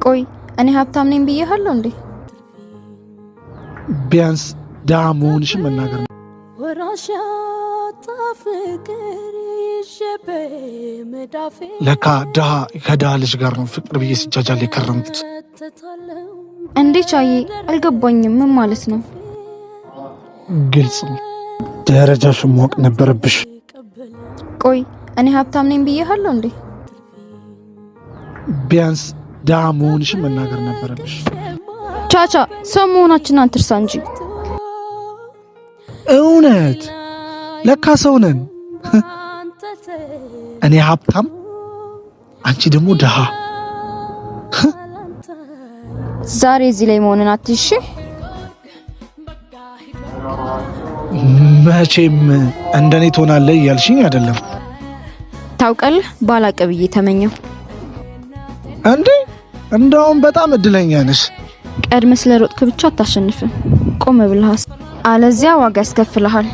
ቆይ እኔ ሀብታም ነኝ ብዬሃለሁ እንዴ? ቢያንስ ድሃ መሆንሽን መናገር ነው። ለካ ድሃ ከድሃ ልጅ ጋር ነው ፍቅር ብዬ ሲጃጃል የከረምኩት። እንዴ ቻዬ አልገባኝም። ምን ማለት ነው? ግልጽ ነው። ደረጃሽን ማወቅ ነበረብሽ። ቆይ እኔ ሀብታም ነኝ ብዬሃለሁ እንዴ? ቢያንስ ድሃ መሆንሽን መናገር ነበረብሽ። ቻቻ ሰው መሆናችንን አትርሳ እንጂ። እውነት ለካ ሰው ነን። እኔ ሀብታም፣ አንቺ ደግሞ ድሃ። ዛሬ እዚህ ላይ መሆንን አትይሽ። መቼም እንደኔ ትሆናለህ እያልሽኝ አይደለም። ታውቃለህ ባላቀብዬ ተመኘው እንዴ? እንደውም በጣም እድለኛ ነሽ። ቀድመ ስለሮጥክ ብቻ አታሸንፍም። ቆም ብለህ አለዚያ ዋጋ ያስከፍልሃል።